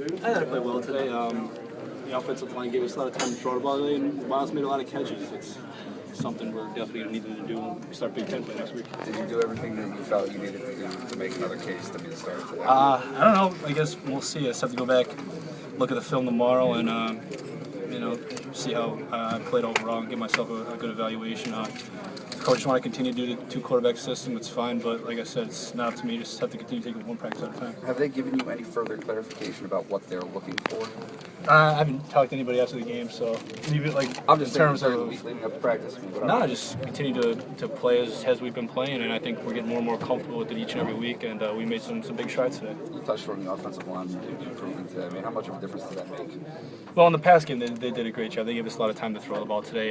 I thought I played well today. The offensive line gave us a lot of time to throw the ball today, and Miles made a lot of catches. It's something we're definitely going to need to do when we start Big Ten play next week. Did you do everything that you felt you needed to do to make another case to be the starter today? I don't know. I guess we'll see. I just have to go back, look at the film tomorrow, and see how I played overall and give myself a good evaluation. If coaches want to continue to do the two-quarterback system, it's fine, but like I said, it's not up to me. Just have to continue taking one practice at a time. Have they given you any further clarification about what they're looking for? I haven't talked to anybody after the game, so maybe I'm just in terms of leading up to practice. no, just continue to play as we've been playing, and I think we're getting more and more comfortable with it each and every week, and we made some big strides today. You touched on the offensive line improvement today. I mean, how much of a difference does that make? Well, in the past game, they did a great job. They gave us a lot of time to throw the ball today.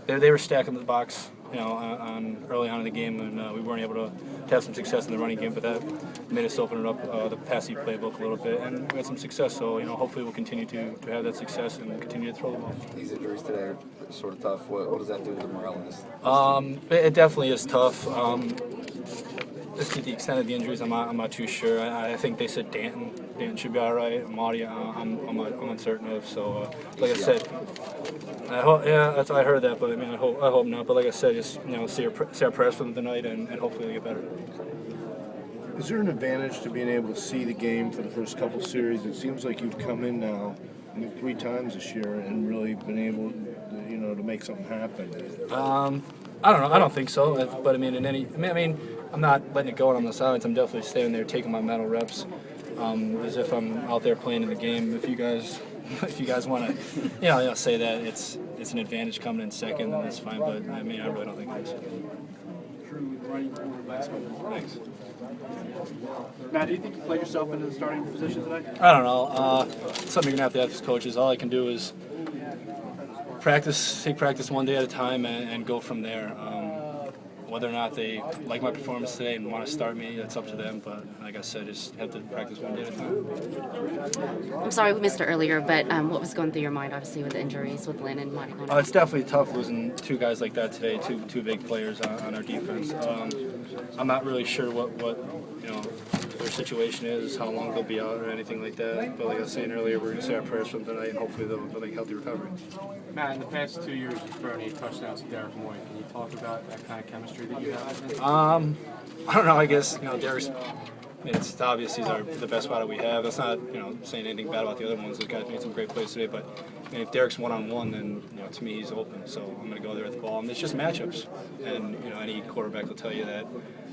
They were stacking the box, early on in the game, and we weren't able to have some success in the running game, but that made us open it up the passing playbook a little bit, and we had some success. So hopefully we'll continue to have that success and continue to throw the ball. These injuries today are sort of tough. What does that do to the morale in this team? It definitely is tough. Just to the extent of the injuries, I'm not too sure. I think they said Danton should be all right. Marty, I'm uncertain of. So, like I said, I heard that, but I mean, I hope not. But like I said, just say our prayers for them tonight, and hopefully they get better. Is there an advantage to being able to see the game for the first couple series? It seems like you've come in now 3 times this year and really been able, to make something happen. I don't know. I don't think so. But I mean, I'm not letting it go on the sidelines. I'm definitely staying there, taking my mental reps, as if I'm out there playing in the game. If you guys want to, say that it's an advantage coming in second, then that's fine. But I mean, I really don't think it is. Thanks. Matt, do you think you played yourself into the starting position today? I don't know. Something you're gonna have to ask as coaches. All I can do is take practice one day at a time, and go from there. Whether or not they like my performance today and want to start me, that's up to them. But like I said, just have to practice one day at a time. I'm sorry we missed it earlier, but what was going through your mind, obviously, with the injuries with Lynn and Matt McGloin? It's definitely tough losing 2 guys like that today, two big players on our defense. I'm not really sure what their situation is, how long they'll be out or anything like that. But like I was saying earlier, we're going to say our prayers for them tonight, and hopefully they'll make healthy recovery. Matt, in the past 2 years, you've thrown 8 touchdowns to Derek Moy. Can you talk about that kind of chemistry that you have? I don't know. I guess Derek's. It's obvious he's the best wide we have. That's not saying anything bad about the other ones. Those guys made some great plays today, but if Derek's one-on-one, then to me he's open. So I'm going to go there with the ball. And it's just matchups, and any quarterback will tell you that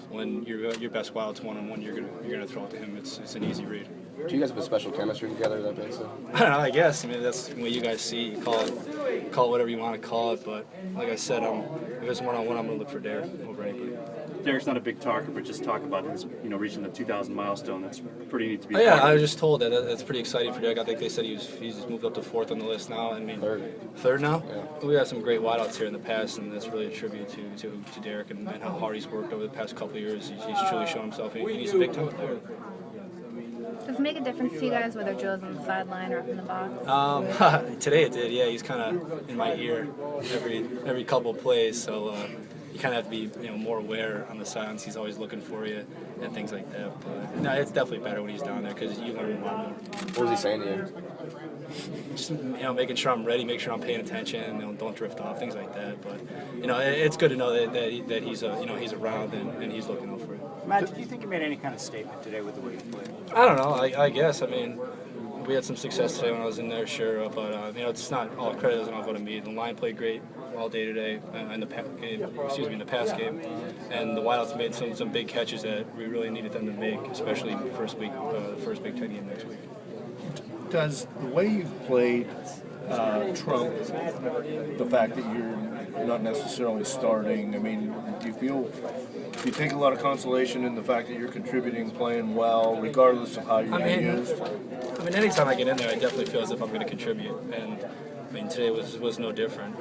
when your best wild's one-on-one, you're gonna throw it to him. It's an easy read. Do you guys have a special chemistry together? That being said, I don't know. I guess that's what you guys see. You call it whatever you want to call it. But like I said, if it's one-on-one, I'm gonna look for Derek over anybody. Derek's not a big talker, but just talk about his, reaching the 2,000 milestone. That's pretty neat to be. Yeah, I was just told that's pretty exciting for Derek. I think they said he's moved up to 4th on the list now. I mean, third now. Yeah. We had some great wideouts here in the past, and that's really a tribute to Derek and how hard he's worked over the past couple of years. He's truly shown himself, and he's a big time player. Does it make a difference to you guys whether Joe's on the sideline or up in the box? Today it did. Yeah, he's kind of in my ear every couple of plays, so. You kind of have to be, more aware on the sidelines. He's always looking for you and things like that. But no, it's definitely better when he's down there because you learn a lot more. What was he saying to you? Just making sure I'm ready, make sure I'm paying attention, don't drift off, things like that. But it's good to know that he's he's around and he's looking out for you. Matt, did you think you made any kind of statement today with the way you played? I don't know. I guess. We had some success today when I was in there, sure, but it's not all credit doesn't all go to me. The line played great all day today, in the past game, and the Wildcats made some big catches that we really needed them to make, especially the first Big Ten game next week. Does the way you've played trump the fact that you're not necessarily starting? I mean, do you take a lot of consolation in the fact that you're contributing, playing well, regardless of how you're being used? Anytime I get in there, I definitely feel as if I'm going to contribute, and today was no different.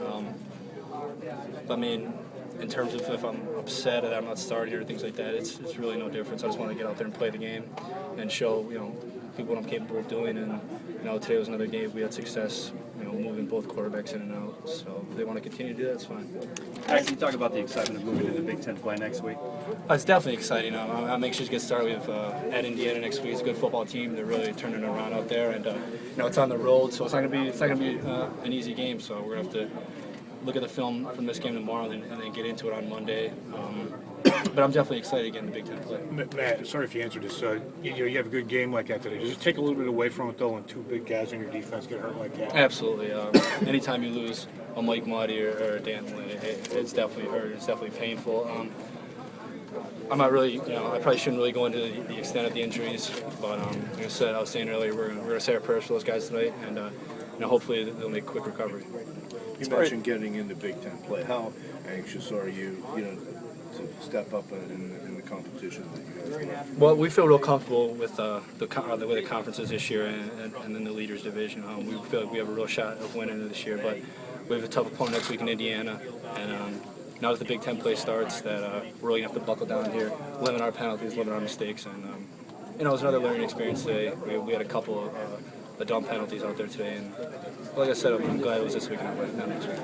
In terms of if I'm upset that I'm not starting or things like that, it's really no difference. I just want to get out there and play the game and show people what I'm capable of doing. And today was another game we had success, moving both quarterbacks in and out. So if they want to continue to do that, it's fine. Can you talk about the excitement of moving to the Big Ten play next week? It's definitely exciting. I'm anxious to get started. We have at Indiana next week. It's a good football team. They're really turning it around out there, and it's on the road, so it's not gonna be an easy game. So we're gonna have to look at the film from this game tomorrow and then get into it on Monday. But I'm definitely excited to get in the Big Ten play. Matt, sorry if you answered this. You have a good game like that today. Does it take a little bit away from it, though, when two big guys on your defense get hurt like that? Absolutely. Anytime you lose a Mike Motti or a Dan Lynn, it's definitely hurt. It's definitely painful. I'm not really, I probably shouldn't really go into the extent of the injuries, but like I was saying earlier, we're going to say our prayers for those guys tonight, and hopefully they'll make quick recovery. You mentioned getting into Big Ten play. How anxious are you, to step up in the competition that you guys have? Well, we feel real comfortable with the way the conference is this year and then the leaders division. We feel like we have a real shot of winning it this year, but we have a tough opponent next week in Indiana, and now that the Big Ten play starts, that we're really going to have to buckle down here, limit our penalties, limit our mistakes, and it was another learning experience today. We had a couple of dumb penalties out there today, and like I said, I'm glad it was this week and not next week.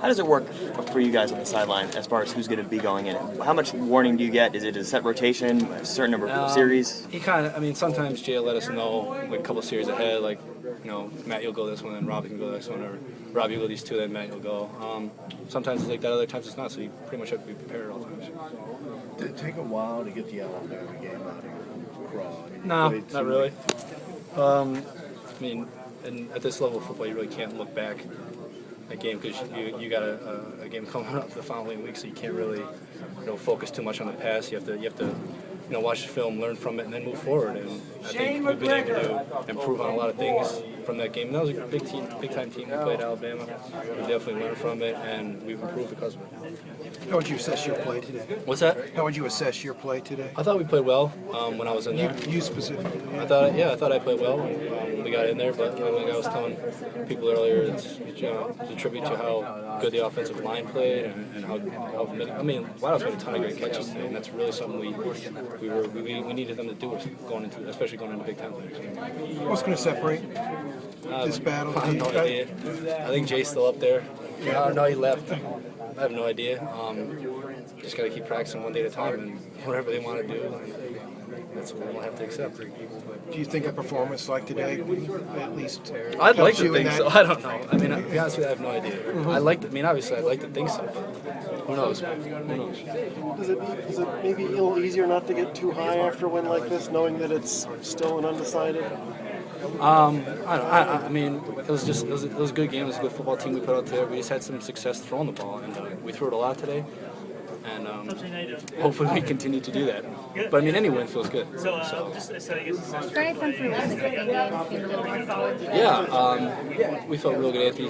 How does it work for you guys on the sideline as far as who's going to be going in? How much warning do you get? Is it a set rotation, a certain number of series? He sometimes Jay let us know like a couple of series ahead, like, Matt, you'll go this one, and Robbie can go this one, or Robbie, you'll go these two, then Matt, you'll go. Sometimes it's like that, other times it's not, so you pretty much have to be prepared at all times. Did it take a while to get the Alabama game out of your craw? No, not really. And at this level of football, you really can't look back at game because you got a game coming up the following week, so you can't really focus too much on the past. You have to watch the film, learn from it, and then move forward. And I think we've been able to improve on a lot of things from that game. And that was a big time team. We played Alabama. We definitely learned from it, and we've improved because of it. How would you assess your play today? What's that? How would you assess your play today? I thought we played well when I was in there. You specifically? I thought I played well. We got in there, but like I was telling people earlier, it's a tribute to how good the offensive line played and how Whitehouse made a ton of great catches today, and that's really something we needed them to do, especially going into Big Ten players. What's going to separate this battle? I have no idea. I think Jay's still up there. No, he left. I have no idea. Just got to keep practicing one day at a time, and whatever they want to do, that's what we'll have to accept. Do you think a performance like today at least I'd like to think so. I don't know. To be honest with you, I have no idea. Obviously, I'd like to think so, but who knows? Is it maybe a little easier not to get too high after a win like this, knowing that it's still an undecided? It was a good game. It was a good football team we put out there. We just had some success throwing the ball, and we threw it a lot today. And hopefully we continue to do that. But any win feels good. Strength and for losing game, feel a little more solid. Yeah, we felt real good, Anthony.